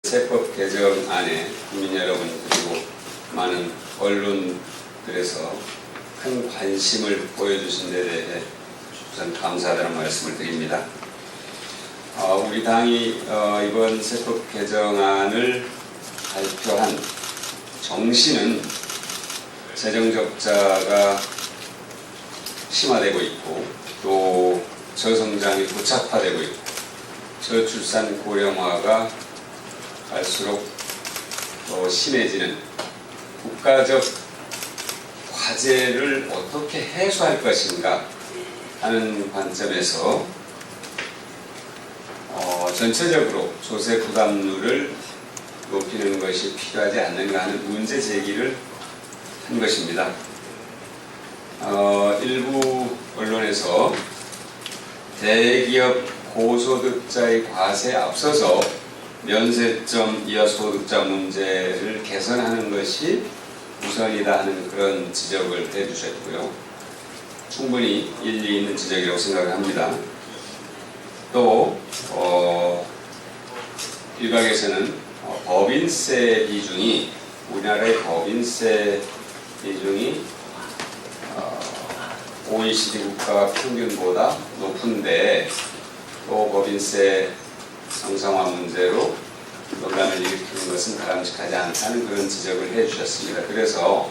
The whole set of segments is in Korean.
세법 개정안에 국민 여러분 그리고 많은 언론들에서 큰 관심을 보여주신 데 대해 우선 감사하다는 말씀을 드립니다. 우리 당이 이번 세법 개정안을 발표한 정신은 재정 적자가 심화되고 있고 또 저성장이 고착화되고 있고 저출산 고령화가 갈수록 더 심해지는 국가적 과제를 어떻게 해소할 것인가 하는 관점에서 전체적으로 조세 부담률을 높이는 것이 필요하지 않는가 하는 문제 제기를 한 것입니다. 일부 언론에서 대기업 고소득자의 과세에 앞서서 면세점 이하 소득자 문제를 개선하는 것이 우선이다 하는 그런 지적을 해주셨고요. 충분히 일리 있는 지적이라고 생각을 합니다. 또 일각에서는 법인세 비중이 우리나라의 법인세 비중이 OECD 국가 평균보다 높은데 또 법인세 정상화 문제로 논란을 일으키는 것은 바람직하지 않다는 그런 지적을 해주셨습니다. 그래서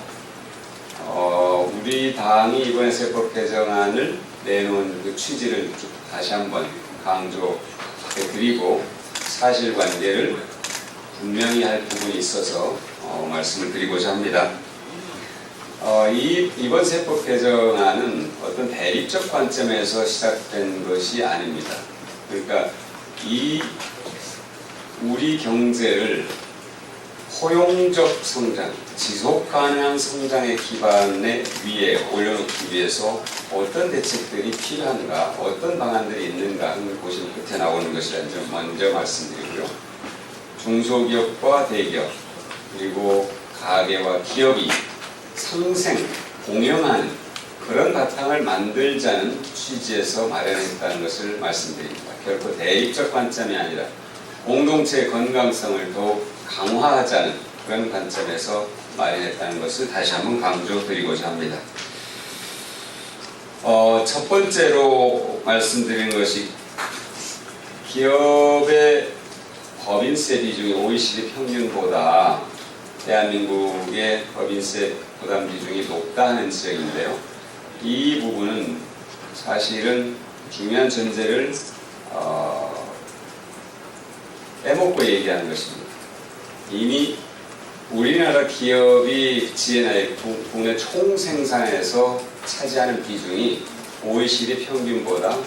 우리 당이 이번에 세법 개정안을 내놓은 그 취지를 다시 한번 강조해드리고 사실관계를 분명히 할 부분이 있어서 말씀을 드리고자 합니다. 이번 세법 개정안은 어떤 대립적 관점에서 시작된 것이 아닙니다. 그러니까 우리 경제를 포용적 성장, 지속 가능한 성장의 기반에 위에 올려놓기 위해서 어떤 대책들이 필요한가, 어떤 방안들이 있는가 하는 보시면 끝에 나오는 것이라는 점 먼저 말씀드리고요. 중소기업과 대기업, 그리고 가계와 기업이 상생, 공영하는 그런 바탕을 만들자는 취지에서 마련했다는 것을 말씀드립니다. 결코 대립적 관점이 아니라 공동체의 건강성을 더욱 강화하자는 그런 관점에서 마련했다는 것을 다시 한번 강조드리고자 합니다. 첫 번째로 말씀드리는 것이 기업의 법인세 비중이 OECD 평균보다 대한민국의 법인세 부담 비중이 높다는 지적인데요. 이 부분은 사실은 중요한 전제를 빼먹고 얘기하는 것입니다. 이미 우리나라 기업이 GNI 국내 총생산에서 차지하는 비중이 OECD 평균보다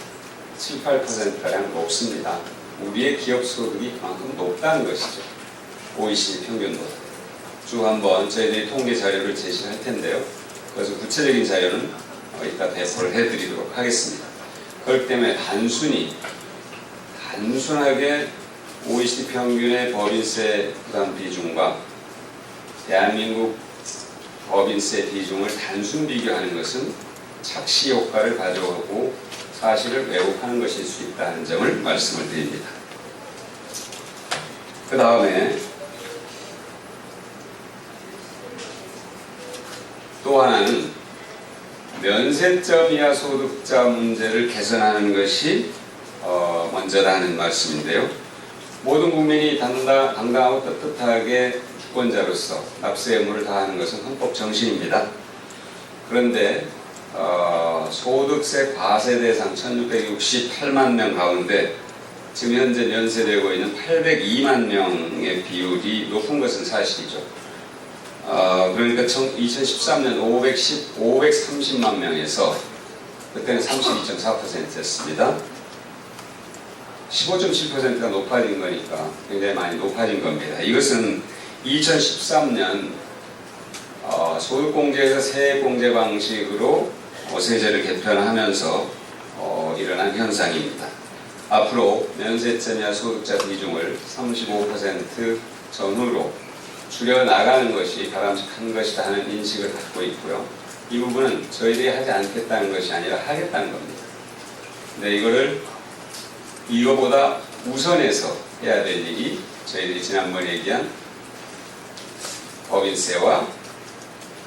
7, 8%가량 높습니다. 우리의 기업 소득이 그만큼 높다는 것이죠. OECD 평균보다. 쭉 한번 저희들이 통계 자료를 제시할 텐데요. 그래서 구체적인 자료는 이따 배포를 해드리도록 하겠습니다. 그렇기 때문에 단순하게 OECD 평균의 법인세 부담 비중과 대한민국 법인세 비중을 단순 비교하는 것은 착시 효과를 가져오고 사실을 왜곡하는 것일 수 있다는 점을 말씀을 드립니다. 그 다음에 또 하나는 면세점 이하 소득자 문제를 개선하는 것이 먼저다 하는 말씀인데요. 모든 국민이 당당하고 떳떳하게 주권자로서 납세 의무를 다하는 것은 헌법 정신입니다. 그런데 소득세 과세 대상 1668만 명 가운데 지금 현재 면세되고 있는 802만 명의 비율이 높은 것은 사실이죠. 그러니까 2013년 530만 명에서 그때는 32.4%였습니다. 15.7%가 높아진 거니까 굉장히 많이 높아진 겁니다. 이것은 2013년 소득공제에서 세액공제 방식으로 세제를 개편하면서 일어난 현상입니다. 앞으로 면세점이나 소득자 비중을 35% 전후로 줄여나가는 것이 바람직한 것이다 하는 인식을 갖고 있고요. 이 부분은 저희들이 하지 않겠다는 것이 아니라 하겠다는 겁니다. 근데 이거보다 우선해서 해야 될 일이 저희들이 지난번에 얘기한 법인세와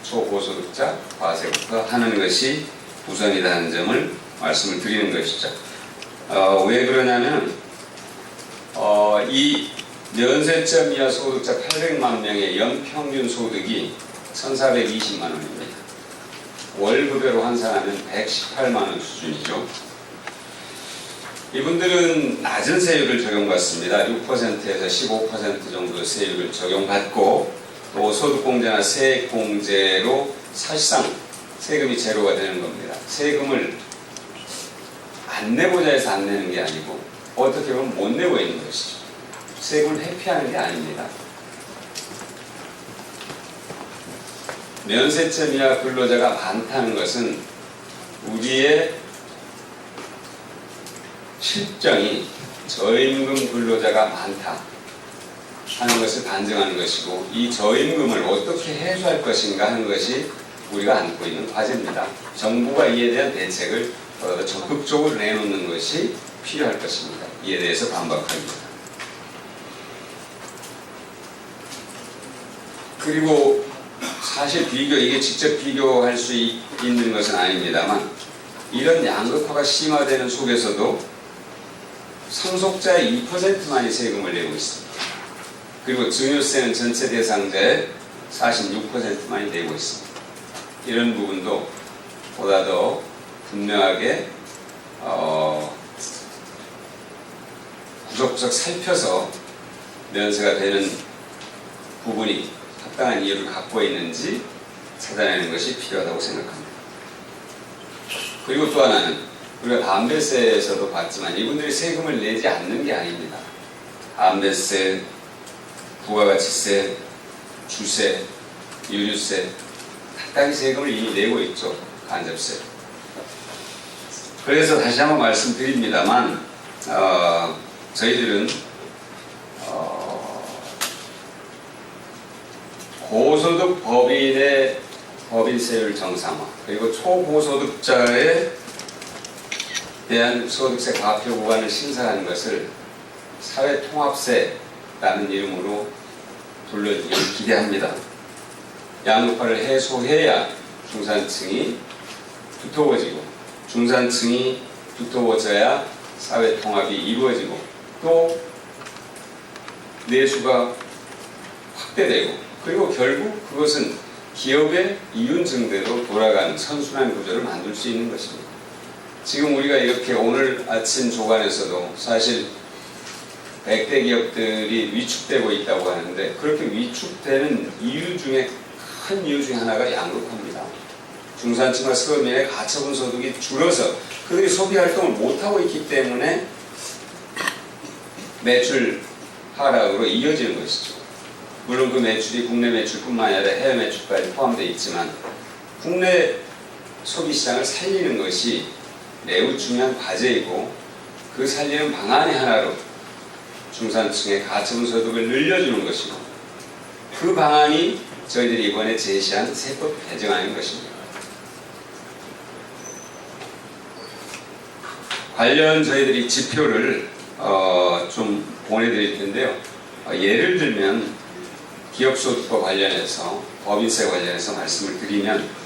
초고소득자 과세부터 하는 것이 우선이라는 점을 말씀을 드리는 것이죠. 왜 그러냐면 이 면세점 이하 소득자 800만 명의 연평균 소득이 1,420만 원입니다. 월급으로 환산하면 118만 원 수준이죠. 이분들은 낮은 세율을 적용받습니다. 6%에서 15% 정도 세율을 적용받고 또 소득공제나 세액공제로 사실상 세금이 제로가 되는 겁니다. 세금을 안 내고자 해서 안 내는 게 아니고 어떻게 보면 못 내고 있는 것이죠. 세금을 회피하는 게 아닙니다. 면세점 이하 근로자가 많다는 것은 우리의 실정이 저임금 근로자가 많다 하는 것을 반증하는 것이고, 이 저임금을 어떻게 해소할 것인가 하는 것이 우리가 안고 있는 과제입니다. 정부가 이에 대한 대책을 더 적극적으로 내놓는 것이 필요할 것입니다. 이에 대해서 반박합니다. 그리고 사실 이게 직접 비교할 수 있는 것은 아닙니다만, 이런 양극화가 심화되는 속에서도 상속자의 2%만이 세금을 내고 있습니다. 그리고 증여세는 전체 대상자의 46%만이 내고 있습니다. 이런 부분도 보다 더 분명하게 구석구석 살펴서 면세가 되는 부분이 합당한 이유를 갖고 있는지 찾아내는 것이 필요하다고 생각합니다. 그리고 또 하나는 우리가 담배세에서도 봤지만 이분들이 세금을 내지 않는 게 아닙니다. 담배세, 부가가치세, 주세, 유류세, 각각의 세금을 이미 내고 있죠. 간접세. 그래서 다시 한번 말씀드립니다만 저희들은 고소득 법인의 법인세율 정상화, 그리고 초고소득자에 대한 소득세 과표 구간을 신설하는 것을 사회통합세라는 이름으로 불러주기를 기대합니다. 양극화를 해소해야 중산층이 두터워지고, 중산층이 두터워져야 사회통합이 이루어지고, 또 내수가 확대되고, 그리고 결국 그것은 기업의 이윤 증대로 돌아가는 선순환 구조를 만들 수 있는 것입니다. 지금 우리가 이렇게 오늘 아침 조간에서도 사실 100대 기업들이 위축되고 있다고 하는데, 그렇게 위축되는 이유 중에 큰 이유 중에 하나가 양극화입니다. 중산층과 서민의 가처분 소득이 줄어서 그들이 소비 활동을 못하고 있기 때문에 매출 하락으로 이어지는 것이죠. 물론 그 매출이 국내 매출뿐만 아니라 해외 매출까지 포함되어 있지만, 국내 소비시장을 살리는 것이 매우 중요한 과제이고, 그 살리는 방안의 하나로 중산층의 가처분 소득을 늘려주는 것이고, 그 방안이 저희들이 이번에 제시한 세법 개정안인 것입니다. 관련 저희들이 지표를 좀 보내드릴 텐데요. 예를 들면 기업소득과 관련해서, 법인세 관련해서 말씀을 드리면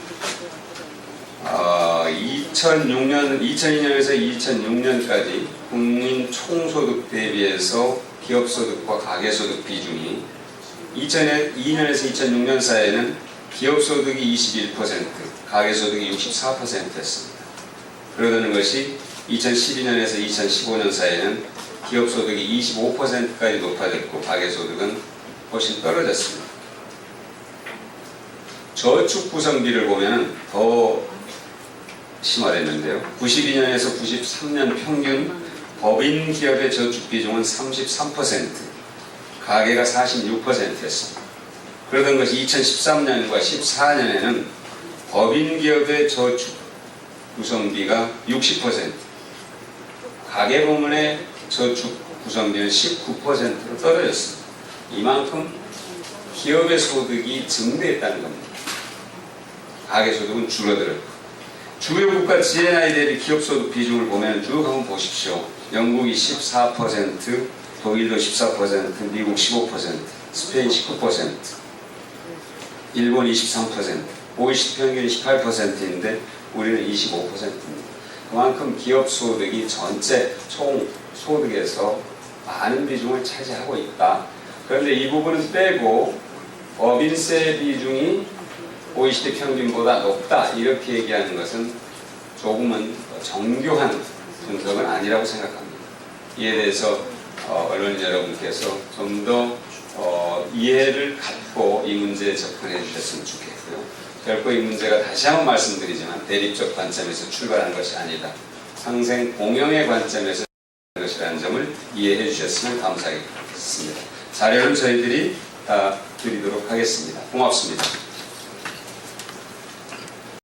2002년에서 2006년까지 국민 총소득 대비해서 기업소득과 가계소득 비중이 2002년에서 2006년 사이에는 기업소득이 21%, 가계소득이 64%였습니다. 그러던 것이 2012년에서 2015년 사이에는 기업소득이 25%까지 높아졌고 가계소득은 훨씬 떨어졌습니다. 저축 구성비를 보면 더 심화됐는데요. 92년에서 93년 평균 법인 기업의 저축 비중은 33%, 가계가 46%였습니다. 그러던 것이 2013년과 14년에는 법인 기업의 저축 구성비가 60%, 가계 부문의 저축 구성비는 19%로 떨어졌습니다. 이만큼 기업의 소득이 증대했다는 겁니다. 가계 소득은 줄어들었고, 주요 국가 GNI 대비 기업 소득 비중을 보면 쭉 한번 보십시오. 영국이 14%, 독일도 14%, 미국 15%, 스페인 19%, 일본 23%, OECD 평균이 18%인데 우리는 25%입니다. 그만큼 기업 소득이 전체 총 소득에서 많은 비중을 차지하고 있다. 그런데 이 부분은 빼고 법인세 비중이 OECD 평균보다 높다 이렇게 얘기하는 것은 조금은 정교한 분석은 아니라고 생각합니다. 이에 대해서 언론인 여러분께서 좀 더 이해를 갖고 이 문제에 접근해 주셨으면 좋겠고요. 결코 이 문제가 다시 한번 말씀드리지만 대립적 관점에서 출발한 것이 아니다. 상생 공영의 관점에서 것이라는 점을 이해해 주셨으면 감사하겠습니다. 자료는 저희들이 다 드리도록 하겠습니다. 고맙습니다.